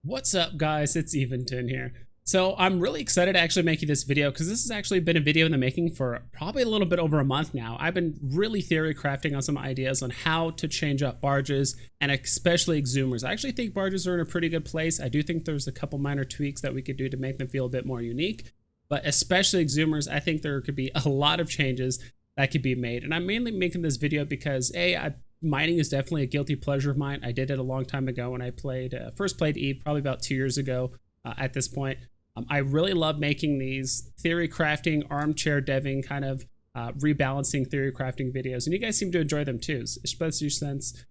What's up, guys? It's Eventon here. So I'm really excited to actually make you this video because this has actually been a video in the making for probably a little bit over a month now. I've been really theory crafting on some ideas on how to change up barges and especially exhumers. I actually think barges are in a pretty good place. I do think there's a couple minor tweaks that we could do to make them feel a bit more unique, but especially exhumers, I think there could be a lot of changes that could be made. And I'm mainly making this video because mining is definitely a guilty pleasure of mine. I did it a long time ago when I first played Eve, probably about 2 years ago at this point. I really love making these theory crafting, armchair deving kind of rebalancing theory crafting videos. And you guys seem to enjoy them too, especially since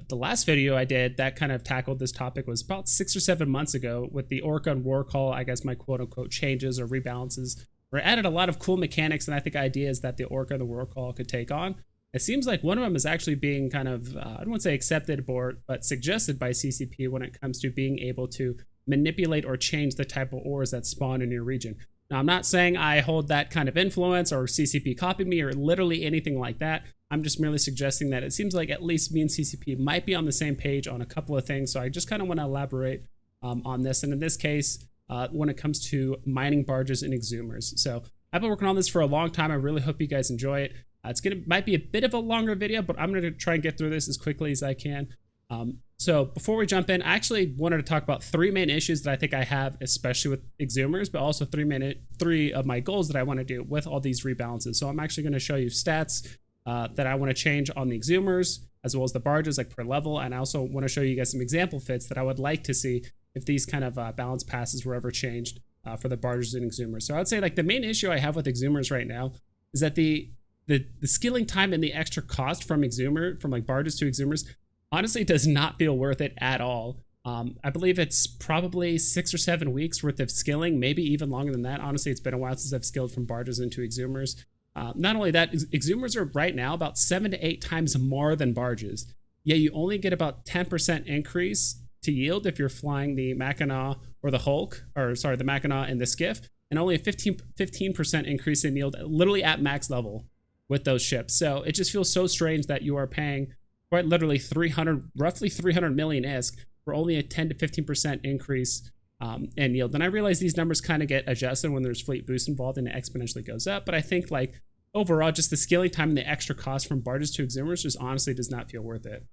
the last video I did that kind of tackled this topic was about 6 or 7 months ago with the Orca and War Call, I guess my quote unquote changes or rebalances, where I added a lot of cool mechanics and I think ideas that the Orca and the War Call could take on. It seems like one of them is actually being kind of, I don't want to say accepted, but suggested by CCP when it comes to being able to manipulate or change the type of ores that spawn in your region. Now, I'm not saying I hold that kind of influence or CCP copied me or literally anything like that. I'm just merely suggesting that it seems like at least me and CCP might be on the same page on a couple of things. So I just kind of want to elaborate on this. And in this case, when it comes to mining barges and exhumers. So I've been working on this for a long time. I really hope you guys enjoy it. Might be a bit of a longer video, but I'm gonna try and get through this as quickly as I can. So before we jump in, I actually wanted to talk about 3 main issues that I think I have, especially with exhumers, but also three of my goals that I want to do with all these rebalances. So I'm actually going to show you stats that I want to change on the exhumers, as well as the barges, like per level. And I also want to show you guys some example fits that I would like to see if these kind of balance passes were ever changed for the barges and exhumers. So I would say like the main issue I have with exhumers right now is that the skilling time and the extra cost from like barges to exhumers honestly does not feel worth it at all. I believe it's probably 6 or 7 weeks worth of skilling, maybe even longer than that. Honestly, it's been a while since I've skilled from barges into exhumers. Not only that, exhumers are right now about 7 to 8 times more than barges. Yeah, you only get about 10% increase to yield if you're flying the Mackinaw or the Hulk, or sorry, the Mackinaw and the Skiff, and only a 15% increase in yield literally at max level with those ships. So it just feels so strange that you are paying quite literally roughly 300 million ISK for only a 10 to 15% increase in yield. And I realize these numbers kind of get adjusted when there's fleet boost involved and it exponentially goes up. But I think like overall, just the scaling time and the extra cost from barges to exhumers just honestly does not feel worth it.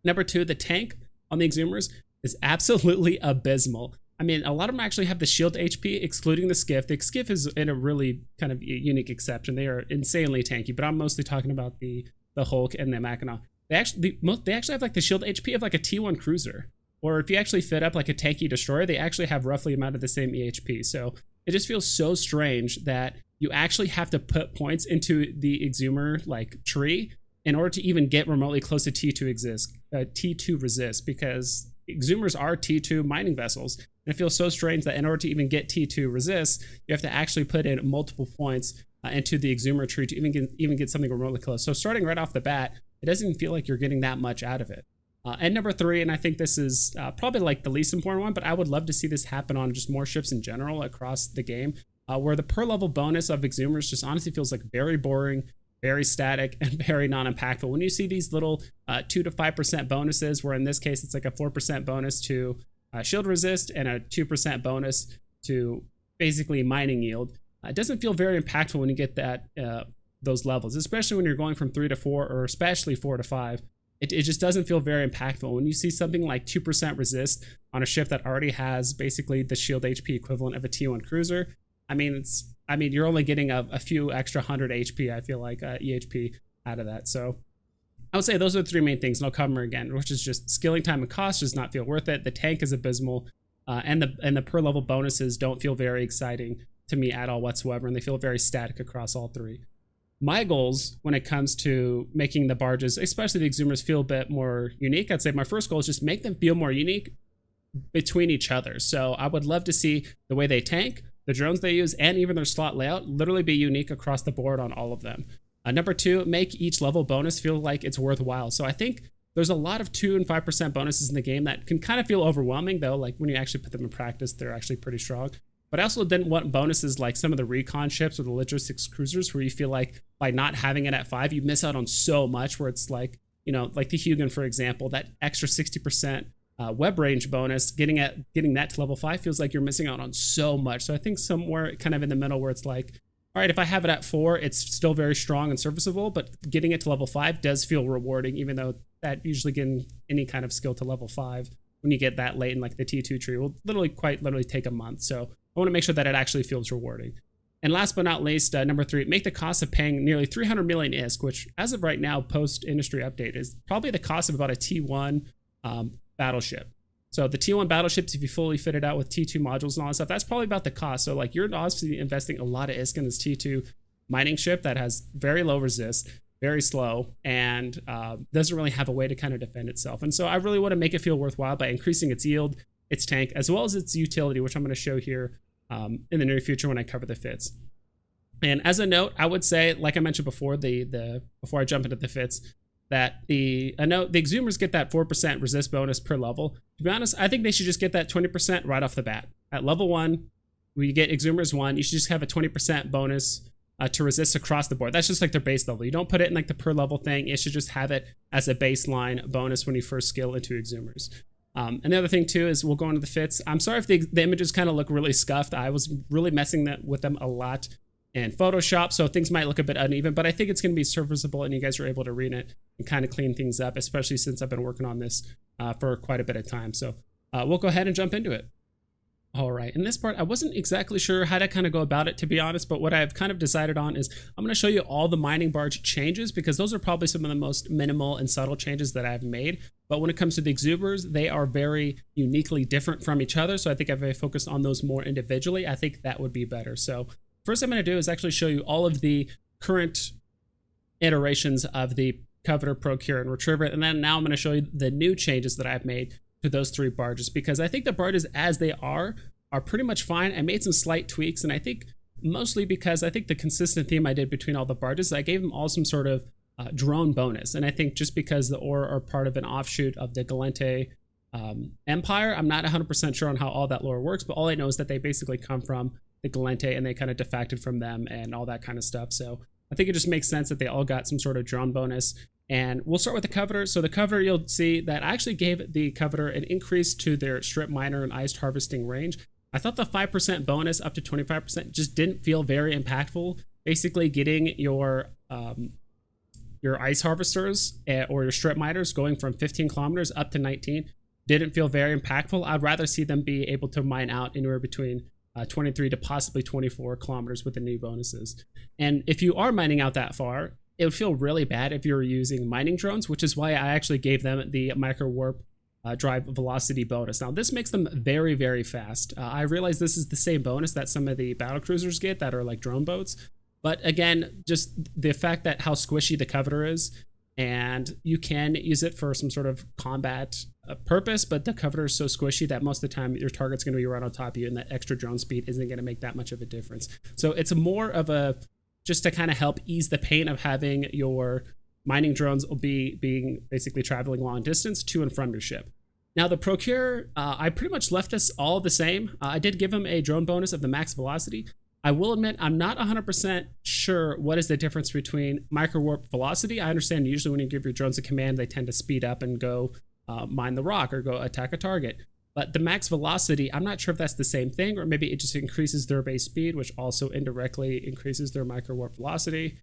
Number 2, the tank on the exhumers is absolutely abysmal. I mean, a lot of them actually have the shield HP, excluding the Skiff. The Skiff is in a really kind of unique exception. They are insanely tanky, but I'm mostly talking about the Hulk and the Mackinaw. They actually have like the shield HP of like a T1 cruiser. Or if you actually fit up like a tanky destroyer, they actually have roughly amount of the same EHP. So it just feels so strange that you actually have to put points into the exhumer like tree in order to even get remotely close to T2 resist, because exhumers are T2 mining vessels. And it feels so strange that in order to even get T2 resist, you have to actually put in multiple points into the exhumer tree to even get something remotely close. So starting right off the bat, it doesn't even feel like you're getting that much out of it. And number 3, and I think this is probably like the least important one, but I would love to see this happen on just more ships in general across the game, where the per level bonus of exhumers just honestly feels like very boring, very static, and very non-impactful. When you see these little 2 to 5% bonuses, where in this case it's like a 4% bonus to shield resist and a 2% bonus to basically mining yield, it doesn't feel very impactful when you get that those levels, especially when you're going from 3 to 4 or especially 4 to 5. It just doesn't feel very impactful. When you see something like 2% resist on a ship that already has basically the shield HP equivalent of a T1 cruiser, I mean, you're only getting a few extra 100 HP, I feel like, EHP out of that. So I would say those are the 3 main things, and I'll cover them again, which is just skilling time and cost does not feel worth it. The tank is abysmal, and the per level bonuses don't feel very exciting to me at all whatsoever, and they feel very static across all 3. My goals when it comes to making the barges, especially the exhumers, feel a bit more unique. I'd say my first goal is just make them feel more unique between each other. So I would love to see the way they tank, the drones they use, and even their slot layout literally be unique across the board on all of them. Number 2, make each level bonus feel like it's worthwhile. So I think there's a lot of 2 and 5% bonuses in the game that can kind of feel overwhelming, though. Like when you actually put them in practice, they're actually pretty strong. But I also didn't want bonuses like some of the recon ships or the logistics cruisers, where you feel like by not having it at 5, you miss out on so much, where it's like, you know, like the Hugin, for example, that extra 60% web range bonus, getting that to level 5 feels like you're missing out on so much. So I think somewhere kind of in the middle where it's like, all right, if I have it at 4, it's still very strong and serviceable, but getting it to level 5 does feel rewarding, even though that usually getting any kind of skill to level 5 when you get that late in like the T2 tree will quite literally take a month. So I want to make sure that it actually feels rewarding. And last but not least, number 3, make the cost of paying nearly 300 million ISK, which as of right now, post industry update, is probably the cost of about a T1 battleship. So the T1 battleships, if you fully fit it out with T2 modules and all that stuff, that's probably about the cost. So like you're obviously investing a lot of ISK in this T2 mining ship that has very low resist, very slow, and doesn't really have a way to kind of defend itself. And so I really want to make it feel worthwhile by increasing its yield, its tank, as well as its utility, which I'm going to show here in the near future when I cover the fits. And as a note, I would say, like I mentioned before, before I jump into the fits, that the Exhumers get that 4% resist bonus per level. To be honest, I think they should just get that 20% right off the bat. At level 1, where you get Exhumers 1, you should just have a 20% bonus to resist across the board. That's just like their base level. You don't put it in like the per level thing. You should just have it as a baseline bonus when you first skill into Exhumers. And the other thing too is we'll go into the fits. I'm sorry if the images kind of look really scuffed. I was really messing with them a lot in Photoshop, so things might look a bit uneven, but I think it's going to be serviceable and you guys are able to read it and kind of clean things up, especially since I've been working on this for quite a bit of time. So we'll go ahead and jump into it. All right, in this part, I wasn't exactly sure how to kind of go about it, to be honest, but what I've kind of decided on is I'm going to show you all the mining barge changes because those are probably some of the most minimal and subtle changes that I've made. But when it comes to the Exhumers, they are very uniquely different from each other. So I think if I focus on those more individually, I think that would be better. So first I'm going to do is actually show you all of the current iterations of the Covetor, Procurer, and Retriever. And then now I'm going to show you the new changes that I've made to those 3 barges, because I think the barges as they are pretty much fine. I made some slight tweaks, and I think mostly because I think the consistent theme I did between all the barges, I gave them all some sort of drone bonus. And I think just because the ore are part of an offshoot of the Galente Empire, I'm not 100% sure on how all that lore works, but all I know is that they basically come from the Galente and they kind of defected from them and all that kind of stuff. So I think it just makes sense that they all got some sort of drone bonus. And we'll start with the Covetor. So the Covetor, you'll see that I actually gave the Covetor an increase to their strip miner and iced harvesting range. I thought the 5% bonus up to 25% just didn't feel very impactful. Basically getting your ice harvesters or your strip miners going from 15 kilometers up to 19 didn't feel very impactful. I'd rather see them be able to mine out anywhere between 23 to possibly 24 kilometers with the new bonuses. And if you are mining out that far, it would feel really bad if you were using mining drones, which is why I actually gave them the micro warp drive velocity bonus. Now this makes them very, very fast. I realize this is the same bonus that some of the battle cruisers get that are like drone boats, but again, just the fact that how squishy the Covetor is, and you can use it for some sort of combat purpose, but the Covetor is so squishy that most of the time your target's going to be right on top of you, and that extra drone speed isn't going to make that much of a difference. So it's more of a just to kind of help ease the pain of having your mining drones being basically traveling long distance to and from your ship. Now the Procurer, I pretty much left us all the same. I did give him a drone bonus of the max velocity. I will admit I'm not 100% sure what is the difference between micro warp velocity. I understand usually when you give your drones a command, they tend to speed up and go mine the rock or go attack a target. But the max velocity, I'm not sure if that's the same thing, or maybe it just increases their base speed, which also indirectly increases their micro warp velocity.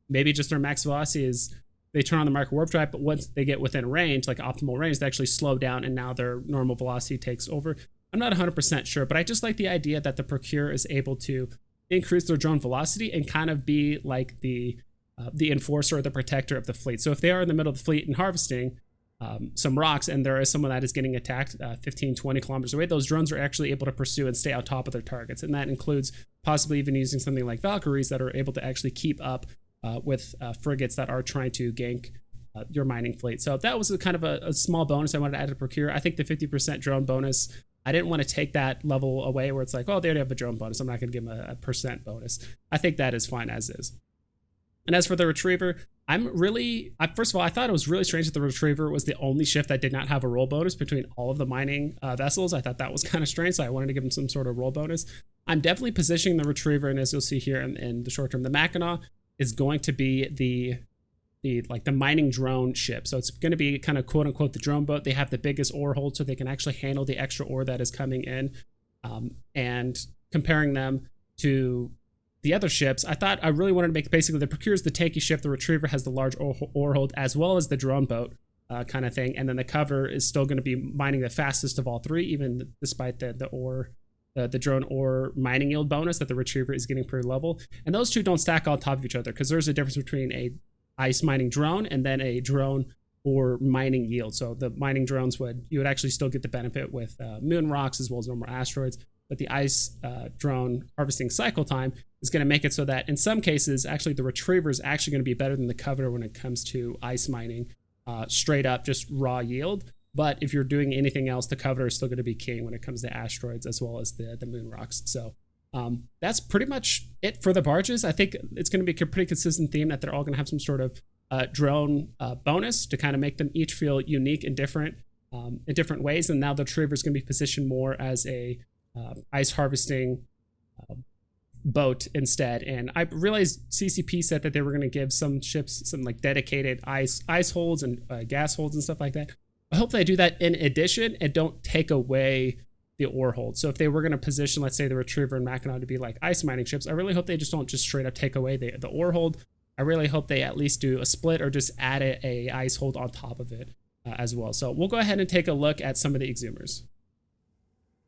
Maybe just their max velocity is they turn on the micro warp drive, but once they get within range, like optimal range, they actually slow down and now their normal velocity takes over. I'm not 100% sure, but I just like the idea that the Procurer is able to increase their drone velocity and kind of be like the enforcer or the protector of the fleet. So if they are in the middle of the fleet and harvesting some rocks and there is someone that is getting attacked 15, 20 kilometers away, those drones are actually able to pursue and stay on top of their targets. And that includes possibly even using something like Valkyries that are able to actually keep up with frigates that are trying to gank your mining fleet. So that was kind of a small bonus I wanted to add to Procure. I think the 50% drone bonus, I didn't want to take that level away where it's like, oh, they already have a drone bonus, I'm not going to give them a percent bonus. I think that is fine as is. And as for the Retriever, first of all, I thought it was really strange that the Retriever was the only ship that did not have a roll bonus between all of the mining vessels. I thought that was kind of strange, so I wanted to give them some sort of roll bonus. I'm definitely positioning the Retriever, and as you'll see here in the short term, the Mackinaw is going to be the the mining drone ship. So it's going to be kind of quote unquote the drone boat. They have the biggest ore hold, so they can actually handle the extra ore that is coming in. And comparing them to the other ships, I really wanted to make basically the Procurer is the tanky ship, the Retriever has the large ore hold, as well as the drone boat kind of thing. And then the Covetor is still going to be mining the fastest of all three, even despite the drone ore mining yield bonus that the Retriever is getting per level. And those two don't stack on top of each other because there's a difference between a ice mining drone and then a drone or mining yield. So the mining drones you would actually still get the benefit with moon rocks as well as normal asteroids, but the ice drone harvesting cycle time is going to make it so that in some cases actually the Retriever is actually going to be better than the Covetor when it comes to ice mining, straight up just raw yield. But if you're doing anything else, the Covetor is still going to be king when it comes to asteroids as well as the moon rocks. So that's pretty much it for the barges. I think it's going to be a pretty consistent theme that they're all going to have some sort of drone bonus to kind of make them each feel unique and different in different ways. And now the Retriever is going to be positioned more as a ice harvesting boat instead. And I realized CCP said that they were going to give some ships some like dedicated ice holds and gas holds and stuff like that. I hope they do that in addition and don't take away the ore hold. So if they were going to position, let's say the Retriever and Mackinaw to be like ice mining ships, I really hope they just don't just straight up take away the ore hold. I really hope they at least do a split or just add a ice hold on top of it as well. So we'll go ahead and take a look at some of the Exhumers.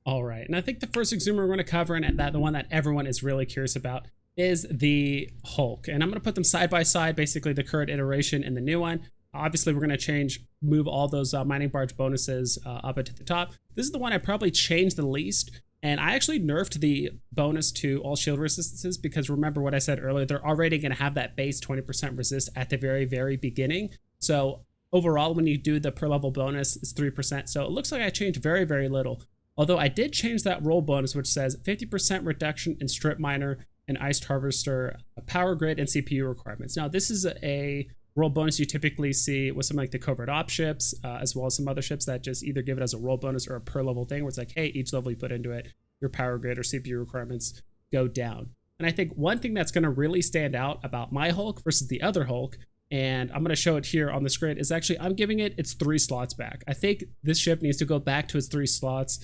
All right, and I think the first Exhumer we're going to cover, and the one that everyone is really curious about, is the Hulk. And I'm going to put them side by side, basically the current iteration and the new one. Obviously, we're going to move all those mining barge bonuses up into the top. This is the one I probably changed the least. And I actually nerfed the bonus to all shield resistances because remember what I said earlier, they're already going to have that base 20% resist at the very, very beginning. So overall, when you do the per level bonus, it's 3%. So it looks like I changed very, very little. Although I did change that roll bonus, which says 50% reduction in strip miner and iced harvester power grid and CPU requirements. Now, this is a roll bonus you typically see with some like the covert op ships, as well as some other ships that just either give it as a roll bonus or a per level thing where it's like, hey, each level you put into it, your power grid or CPU requirements go down. And I think one thing that's going to really stand out about my Hulk versus the other Hulk, and I'm going to show it here on the screen, is actually I'm giving it its 3 slots back. I think this ship needs to go back to its 3 slots.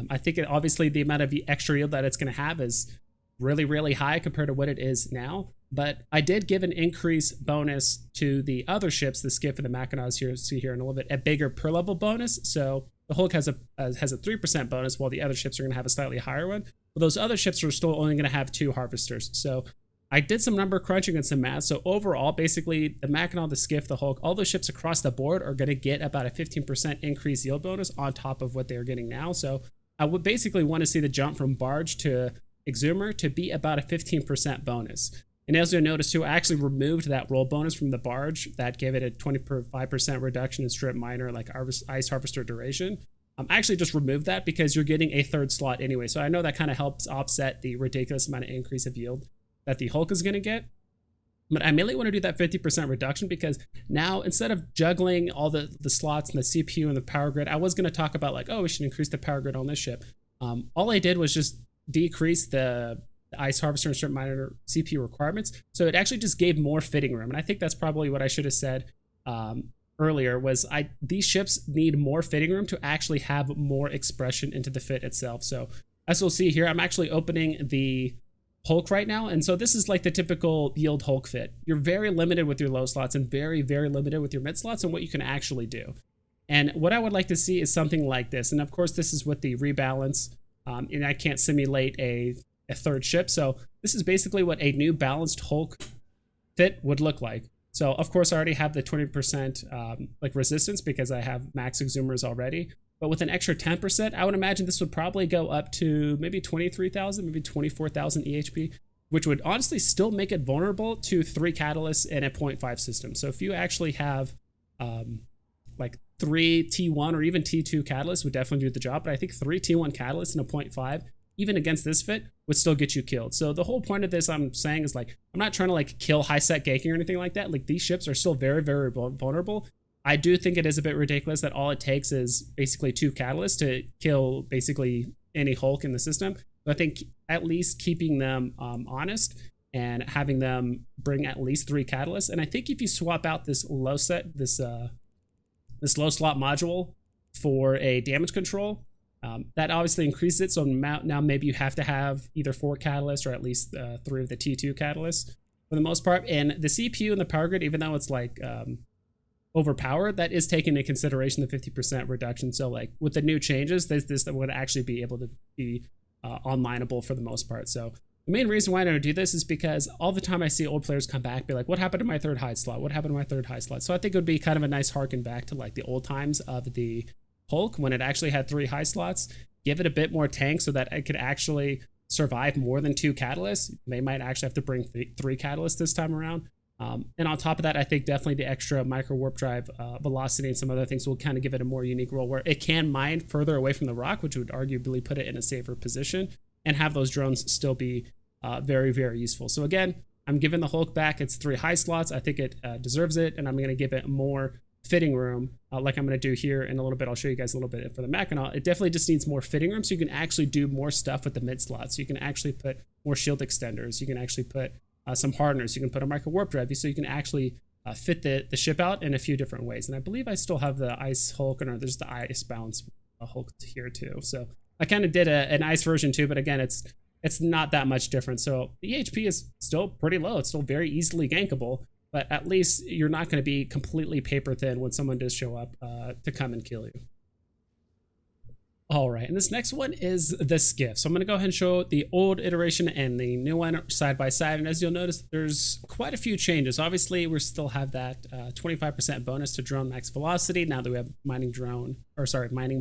I think obviously the amount of extra yield that it's going to have is really, really high compared to what it is now. But I did give an increase bonus to the other ships, the Skiff and the Mackinaws here, see here in a little bit, a bigger per level bonus. So the Hulk has a 3% bonus, while the other ships are going to have a slightly higher one. But those other ships are still only going to have 2 harvesters. So I did some number crunching and some math. So overall, basically the Mackinaw, the Skiff, the Hulk, all those ships across the board are going to get about a 15% increase yield bonus on top of what they're getting now. So I would basically want to see the jump from Barge to Exhumer to be about a 15% bonus. And as you'll notice too, I actually removed that roll bonus from the Barge that gave it a 25% reduction in strip miner, like ice harvester duration. I actually just removed that because you're getting a 3rd slot anyway. So I know that kind of helps offset the ridiculous amount of increase of yield that the Hulk is going to get. But I mainly want to do that 50% reduction because now instead of juggling all the slots and the CPU and the power grid, I was going to talk about like, oh, we should increase the power grid on this ship. All I did was just decrease the ice harvester and strip miner CPU requirements. So it actually just gave more fitting room. And I think that's probably what I should have said earlier was these ships need more fitting room to actually have more expression into the fit itself. So as you'll see here, I'm actually opening the Hulk right now. And so this is like the typical yield Hulk fit. You're very limited with your low slots and very, very limited with your mid slots and what you can actually do. And what I would like to see is something like this. And of course, this is with the rebalance. And I can't simulate a 3rd ship. So this is basically what a new balanced Hulk fit would look like. So of course I already have the 20% like resistance because I have max Exhumers already. But with an extra 10%, I would imagine this would probably go up to maybe 23,000, maybe 24,000 EHP, which would honestly still make it vulnerable to 3 catalysts in a 0.5 system. So if you actually have like 3 T1 or even T2 catalysts would definitely do the job. But I think 3 T1 catalysts in a 0.5, even against this fit, would still get you killed. So the whole point of this I'm saying is like, I'm not trying to like kill high set ganking or anything like that. Like these ships are still very, very vulnerable. I do think it is a bit ridiculous that all it takes is basically 2 catalysts to kill basically any Hulk in the system. But I think at least keeping them honest and having them bring at least 3 catalysts. And I think if you swap out this low slot module for a damage control, that obviously increases it. So now maybe you have to have either 4 catalysts or at least 3 of the T2 catalysts for the most part. And the CPU and the power grid, even though it's like overpowered, that is taking into consideration the 50% reduction. So like with the new changes, this would actually be able to be onlineable for the most part. So the main reason why I don't do this is because all the time I see old players come back, be like, what happened to my 3rd hide slot? What happened to my 3rd hide slot? So I think it would be kind of a nice harken back to like the old times of the Hulk when it actually had 3 high slots. Give it a bit more tank so that it could actually survive more than 2 catalysts. They might actually have to bring 3 catalysts this time around. And on top of that, I think definitely the extra micro warp drive velocity and some other things will kind of give it a more unique role where it can mine further away from the rock, which would arguably put it in a safer position and have those drones still be very, very useful. So again, I'm giving the Hulk back its 3 high slots. I think it deserves it, and I'm going to give it more fitting room like I'm going to do here in a little bit. I'll show you guys a little bit for the Mackinaw. It definitely just needs more fitting room so you can actually do more stuff with the mid slots. So you can actually put more shield extenders. You can actually put some hardeners. You can put a micro warp drive so you can actually fit the ship out in a few different ways. And I believe I still have the ice Hulk, or there's the ice balance Hulk here too. So I kind of did an ice version too, but again, it's not that much different. So the HP is still pretty low. It's still very easily gankable, but at least you're not going to be completely paper thin when someone does show up to come and kill you. All right, and this next one is the Skiff. So I'm going to go ahead and show the old iteration and the new one side by side. And as you'll notice, there's quite a few changes. Obviously, we still have that 25% bonus to drone max velocity now that we have mining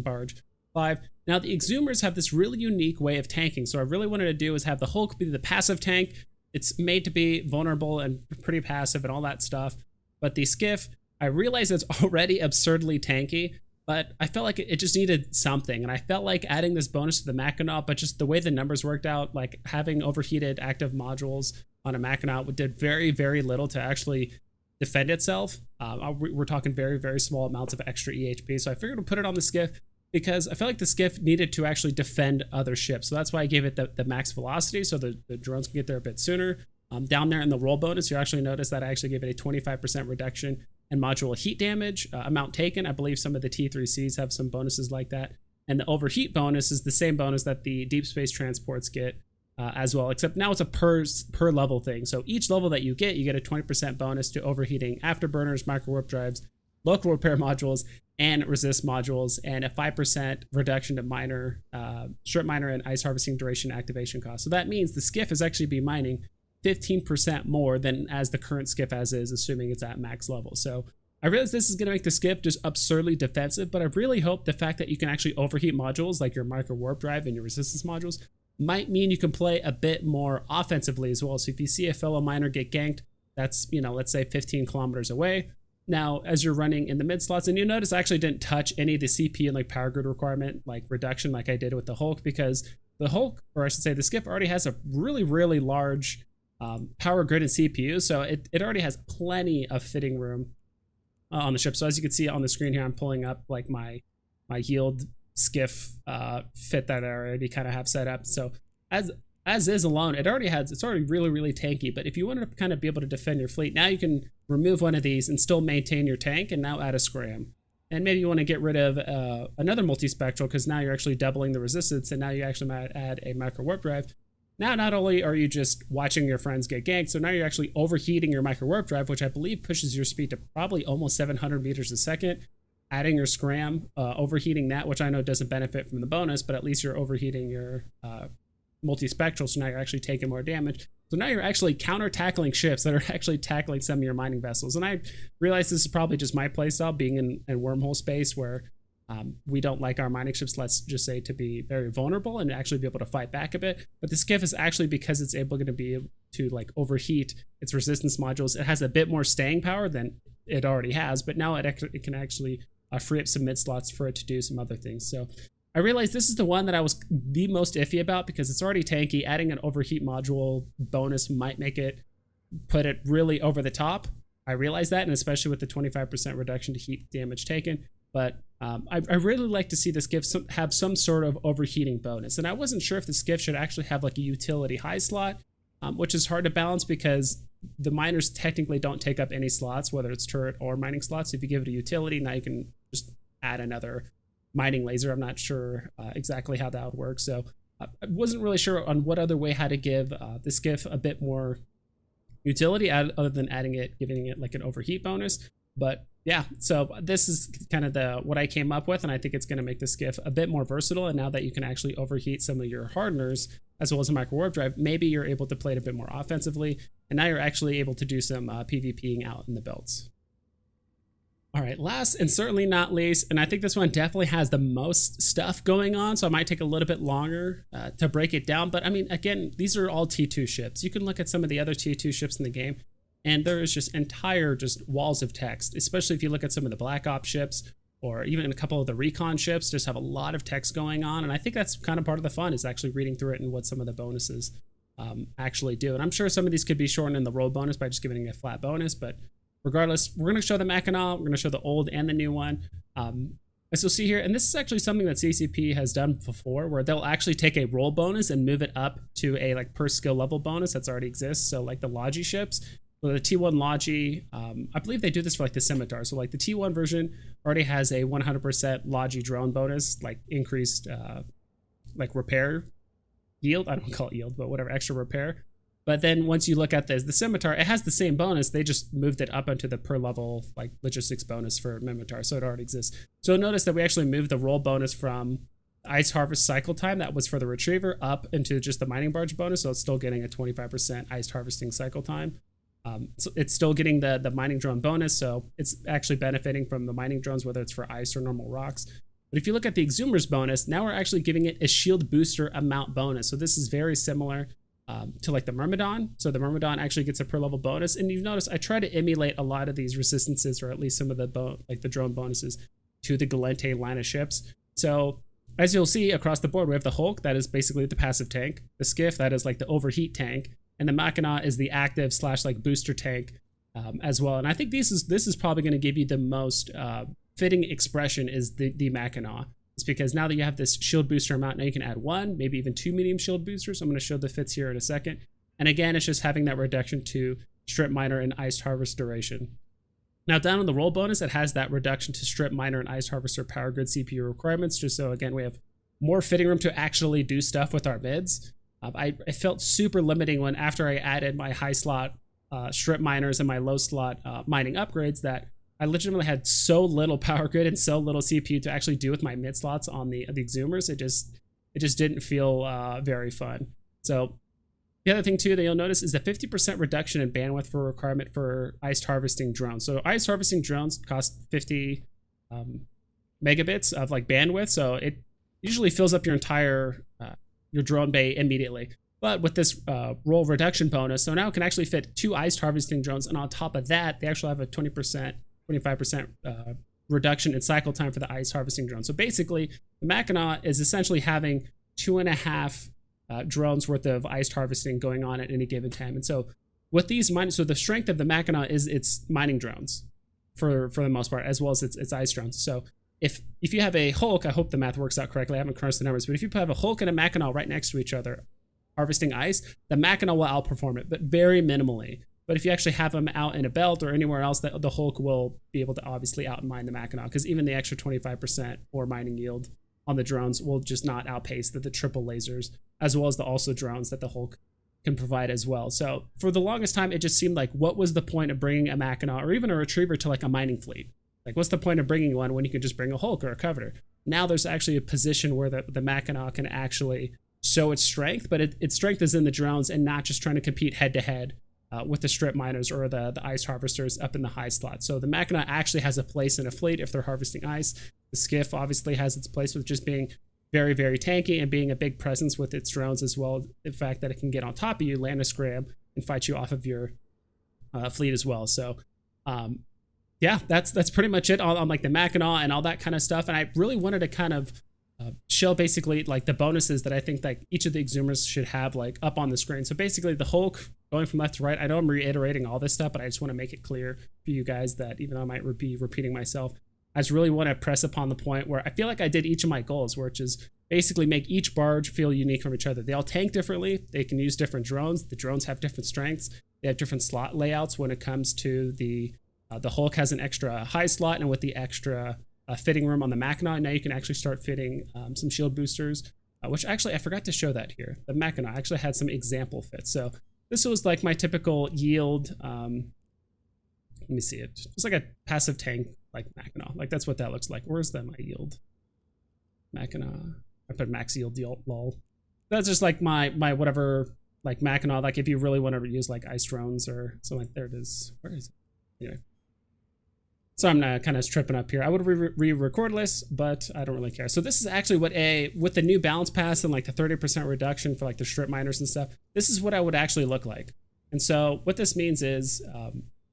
barge 5. Now the Exhumers have this really unique way of tanking. So what I really wanted to do is have the Hulk be the passive tank. It's made to be vulnerable and pretty passive and all that stuff. But the Skiff, I realize it's already absurdly tanky, but I felt like it just needed something. And I felt like adding this bonus to the Mackinaw, but just the way the numbers worked out, like having overheated active modules on a Mackinaw did very, very little to actually defend itself. We're talking very, very small amounts of extra EHP. So I figured to put it on the Skiff because I felt like the Skiff needed to actually defend other ships. So that's why I gave it the max velocity so the drones can get there a bit sooner. Down there in the roll bonus, you actually notice that I actually gave it a 25% reduction in module heat damage amount taken. I believe some of the T3Cs have some bonuses like that. And the overheat bonus is the same bonus that the deep space transports get as well, except now it's a per level thing. So each level that you get a 20% bonus to overheating afterburners, micro warp drives, local repair modules, and resist modules, and a 5% reduction to miner, strip miner, and ice harvesting duration activation cost. So that means the Skiff is actually be mining 15% more than as the current Skiff as is, assuming it's at max level. So I realize this is going to make the Skiff just absurdly defensive, but I really hope the fact that you can actually overheat modules like your micro warp drive and your resistance modules might mean you can play a bit more offensively as well. So if you see a fellow miner get ganked, that's, let's say 15 kilometers away. Now, as you're running in the mid slots, and you notice I actually didn't touch any of the CP and like power grid requirement, like reduction like I did with the Hulk, because the Hulk, or I should say the Skiff, already has a really, really large power grid and CPU. So it already has plenty of fitting room on the ship. So as you can see on the screen here, I'm pulling up like my yield Skiff fit that I already kind of have set up. So as is alone, it's already really, really tanky. But if you want to kind of be able to defend your fleet, now you can remove one of these and still maintain your tank and now add a scram. And maybe you want to get rid of another multispectral because now you're actually doubling the resistance, and now you actually might add a micro warp drive. Now, not only are you just watching your friends get ganked, so now you're actually overheating your micro warp drive, which I believe pushes your speed to probably almost 700 meters a second. Adding your scram, overheating that, which I know doesn't benefit from the bonus, but at least you're overheating your multispectral, so now you're actually taking more damage. So now you're actually counter-tackling ships that are actually tackling some of your mining vessels. And I realize this is probably just my playstyle, being in wormhole space where we don't like our mining ships, let's just say, to be very vulnerable and actually be able to fight back a bit. But the Skiff is actually, because it's able to be able to like overheat its resistance modules, it has a bit more staying power than it already has, but now it can actually free up some mid slots for it to do some other things. So I realized this is the one that I was the most iffy about because it's already tanky. Adding an overheat module bonus might put it really over the top. I realize that, and especially with the 25% reduction to heat damage taken. But I really like to see the Skiff have some sort of overheating bonus. And I wasn't sure if the Skiff should actually have like a utility high slot which is hard to balance because the miners technically don't take up any slots, whether it's turret or mining slots. If you give it a utility, now you can just add another mining laser. I'm not sure exactly how that would work. So I wasn't really sure on what other way how to give the Skiff a bit more utility other than giving it like an overheat bonus. But yeah, so this is kind of what I came up with, and I think it's going to make the Skiff a bit more versatile. And now that you can actually overheat some of your hardeners as well as a micro warp drive, maybe you're able to play it a bit more offensively, and now you're actually able to do some PvPing out in the belts. All right, last and certainly not least, and I think this one definitely has the most stuff going on, so I might take a little bit longer to break it down. But I mean, again, these are all T2 ships. You can look at some of the other T2 ships in the game, and there is just entire walls of text, especially if you look at some of the Black Ops ships or even a couple of the recon ships, just have a lot of text going on. And I think that's kind of part of the fun, is actually reading through it and what some of the bonuses actually do. And I'm sure some of these could be shortened in the roll bonus by just giving a flat bonus, but regardless, we're going to show the Mackinaw, we're going to show the old and the new one. As you'll see here, and this is actually something that CCP has done before, where they'll actually take a roll bonus and move it up to a like per skill level bonus that's already exists. So like the Logi ships, well, the T1 Logi, I believe they do this for like the Scimitar. So like the T1 version already has a 100% Logi drone bonus, like increased like repair yield. I don't call it yield, but whatever, extra repair. But then once you look at the Scimitar, it has the same bonus. They just moved it up into the per level like logistics bonus for Mimitar, so it already exists. So notice that we actually moved the roll bonus from Ice Harvest cycle time that was for the Retriever up into just the Mining Barge bonus, so it's still getting a 25% Ice Harvesting cycle time. So it's still getting the mining drone bonus, so it's actually benefiting from the mining drones, whether it's for ice or normal rocks. But if you look at the Exhumers bonus, now we're actually giving it a shield booster amount bonus. So this is very similar to like the Myrmidon. So the Myrmidon actually gets a per level bonus. And you've noticed I try to emulate a lot of these resistances, or at least some of the like the drone bonuses, to the Galente line of ships. So as you'll see across the board, we have the Hulk, that is basically the passive tank. The Skiff, that is like the overheat tank. And the Mackinaw is the active / like booster tank as well. And I think this is probably going to give you the most fitting expression, is the Mackinaw. It's because now that you have this shield booster amount, now you can add 1, maybe even 2 medium shield boosters. I'm going to show the fits here in a second. And again, it's just having that reduction to strip miner and iced harvest duration. Now down in the roll bonus, it has that reduction to strip miner and iced harvester power grid CPU requirements, just so again we have more fitting room to actually do stuff with our mids. I felt super limiting when, after I added my high slot strip miners and my low slot mining upgrades, that I legitimately had so little power grid and so little CPU to actually do with my mid slots on the Exhumers. It just didn't feel very fun. So the other thing too that you'll notice is the 50% reduction in bandwidth for requirement for iced harvesting drones. So ice harvesting drones cost 50 megabits of like bandwidth, so it usually fills up your entire your drone bay immediately. But with this roll reduction bonus, so now it can actually fit 2 iced harvesting drones, and on top of that, they actually have a 20%, 25% reduction in cycle time for the ice harvesting drone. So basically, the Mackinaw is essentially having 2.5 drones worth of ice harvesting going on at any given time. And so with these mining, so the strength of the Mackinaw is its mining drones for the most part, as well as its ice drones. So if you have a Hulk, I hope the math works out correctly, I haven't crunched the numbers, but if you have a Hulk and a Mackinaw right next to each other harvesting ice, the Mackinaw will outperform it, but very minimally. But if you actually have them out in a belt or anywhere else, the Hulk will be able to obviously outmine the Mackinaw, because even the extra 25% or mining yield on the drones will just not outpace the triple lasers, as well as the also drones that the Hulk can provide as well. So for the longest time, it just seemed like, what was the point of bringing a Mackinaw or even a Retriever to like a mining fleet? Like, what's the point of bringing one when you can just bring a Hulk or a Covetor? Now there's actually a position where the Mackinaw can actually show its strength, but its strength is in the drones and not just trying to compete head to head with the strip miners or the ice harvesters up in the high slot. So the Mackinaw actually has a place in a fleet if they're harvesting ice. The Skiff obviously has its place with just being very, very tanky and being a big presence with its drones, as well. The fact that it can get on top of you, land a scram, and fight you off of your fleet as well. So yeah, that's pretty much it on like the Mackinaw and all that kind of stuff. And I really wanted to kind of show basically like the bonuses that I think like each of the Exhumers should have like up on the screen. So basically the Hulk going from left to right, I know I'm reiterating all this stuff, but I just want to make it clear for you guys that even though I might be repeating myself, I just really want to press upon the point where I feel like I did each of my goals, which is basically make each barge feel unique from each other. They all tank differently. They can use different drones. The drones have different strengths. They have different slot layouts when it comes to the Hulk has an extra high slot, and with the extra fitting room on the Mackinaw, now you can actually start fitting some shield boosters, which actually I forgot to show that here. The Mackinaw actually had some example fits. So this was like my typical yield. Let me see it. Just like a passive tank like Mackinaw. Like that's what that looks like. Where's my yield? Mackinaw. I put max yield lol. That's just like my whatever like Mackinaw. Like if you really want to use like ice drones or something like, there it is. Where is it? Anyway. So I'm kind of tripping up here. I would re-record this, but I don't really care. So this is actually what with the new balance pass and like the 30% reduction for like the strip miners and stuff, this is what I would actually look like. And so what this means is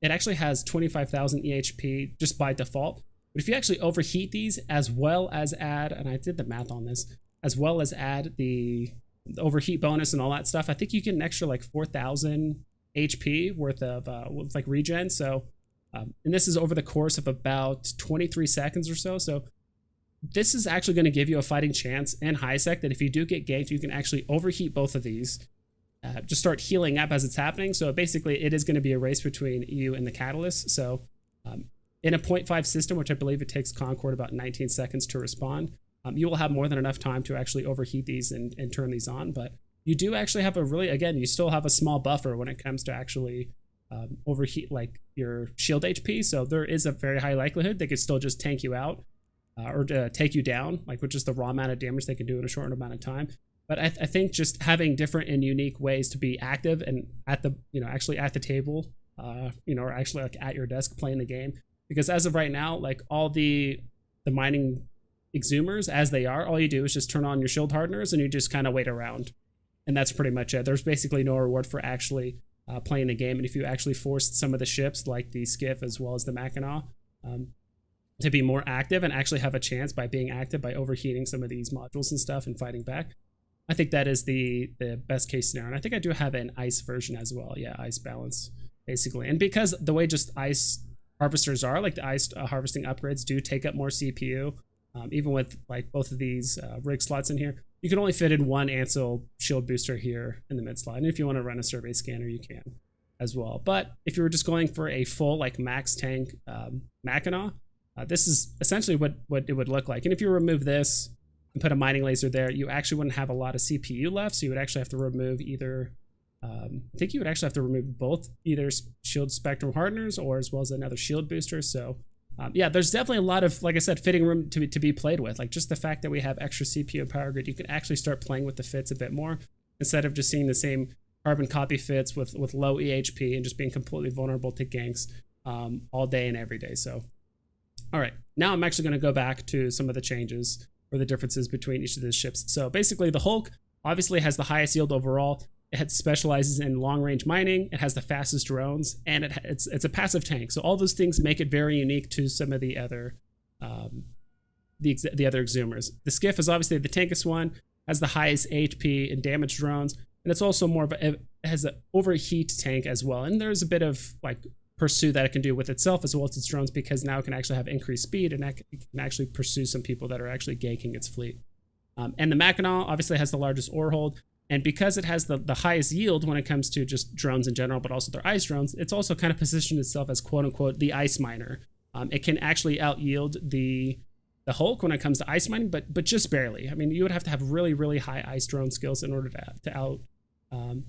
it actually has 25,000 EHP just by default. But if you actually overheat these as well as add, and I did the math on this, as well as add the overheat bonus and all that stuff, I think you get an extra like 4,000 HP worth of like regen. So and this is over the course of about 23 seconds or so. So this is actually going to give you a fighting chance in high sec that if you do get ganked, you can actually overheat both of these. Just start healing up as it's happening. So basically it is going to be a race between you and the catalyst. So in a 0.5 system, which I believe it takes Concord about 19 seconds to respond, you will have more than enough time to actually overheat these and turn these on. But you do actually have a really, again, you still have a small buffer when it comes to actually overheat like your shield HP. So there is a very high likelihood they could still just tank you out or take you down, like with just the raw amount of damage they can do in a short amount of time. But I think just having different and unique ways to be active and at the, actually at the table, or actually like at your desk playing the game. Because as of right now, like all the mining Exhumers as they are, all you do is just turn on your shield hardeners and you just kind of wait around. And that's pretty much it. There's basically no reward for actually playing the game. And if you actually forced some of the ships like the Skiff as well as the Mackinaw to be more active and actually have a chance by being active by overheating some of these modules and stuff and fighting back, I think that is the best case scenario. And I think I do have an ice version as well. Yeah, ice balance basically. And because the way just ice harvesters are, like the ice harvesting upgrades do take up more CPU, even with like both of these rig slots in here, you can only fit in one Ansel shield booster here in the mid slot. And if you want to run a survey scanner, you can as well. But if you were just going for a full like max tank Mackinaw, this is essentially what it would look like. And if you remove this and put a mining laser there, you actually wouldn't have a lot of CPU left. So you would actually have to remove either, I think you would actually have to remove both either shield spectrum hardeners or as well as another shield booster. So yeah, there's definitely a lot of, like I said, fitting room to be played with. Like just the fact that we have extra CPU and power grid, you can actually start playing with the fits a bit more instead of just seeing the same carbon copy fits with low EHP and just being completely vulnerable to ganks all day and every day. So, all right, now I'm actually going to go back to some of the changes or the differences between each of these ships. So basically the Hulk obviously has the highest yield overall. It specializes in long-range mining. It has the fastest drones, and it's a passive tank. So all those things make it very unique to some of the other the other Exhumers. The Skiff is obviously the tankiest one, has the highest HP and damage drones, and it's also more of it has an overheat tank as well. And there's a bit of like pursue that it can do with itself as well as its drones, because now it can actually have increased speed and it can actually pursue some people that are actually ganking its fleet. And the Mackinaw obviously has the largest ore hold. And because it has the highest yield when it comes to just drones in general, but also their ice drones, it's also kind of positioned itself as quote unquote the ice miner. It can actually out yield the Hulk when it comes to ice mining, but just barely. I mean, you would have to have really, really high ice drone skills in order to out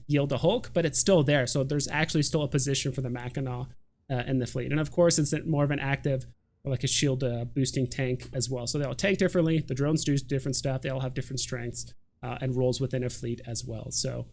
yield the Hulk, but it's still there. So there's actually still a position for the Mackinaw in the fleet. And of course, it's more of an active, like a shield boosting tank as well. So they all tank differently. The drones do different stuff. They all have different strengths. And roles within a fleet as well. So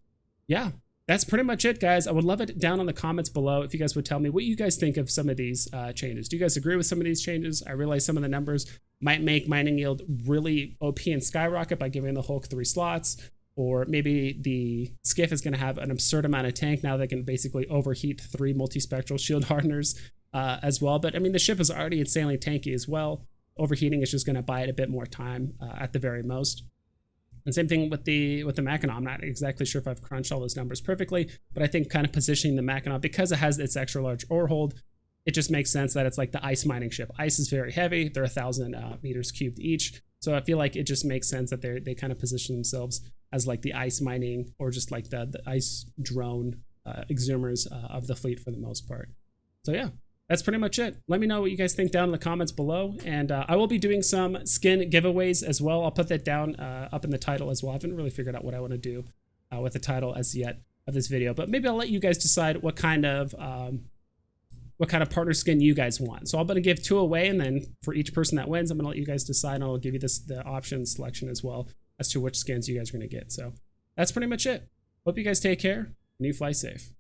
yeah, that's pretty much it, guys. I would love it down in the comments below if you guys would tell me what you guys think of some of these changes. Do you guys agree with some of these changes? I realize some of the numbers might make mining yield really OP and skyrocket by giving the Hulk 3 slots, or maybe the Skiff is going to have an absurd amount of tank. Now they can basically overheat 3 multispectral shield hardeners as well. But I mean, the ship is already insanely tanky as well. Overheating is just going to buy it a bit more time at the very most. And same thing with the Mackinaw. I'm not exactly sure if I've crunched all those numbers perfectly, but I think kind of positioning the Mackinaw, because it has its extra large ore hold, it just makes sense that it's like the ice mining ship. Ice is very heavy. They're 1,000 meters cubed each. So I feel like it just makes sense that they kind of position themselves as like the ice mining or just like the ice drone exhumers of the fleet for the most part. So yeah, that's pretty much it. Let me know what you guys think down in the comments below. And I will be doing some skin giveaways as well. I'll put that down up in the title as well. I haven't really figured out what I want to do with the title as yet of this video, but maybe I'll let you guys decide what kind of partner skin you guys want. So I'm going to give 2 away, and then for each person that wins, I'm going to let you guys decide, and I'll give you the option selection as well as to which skins you guys are going to get. So that's pretty much it. Hope you guys take care and you fly safe.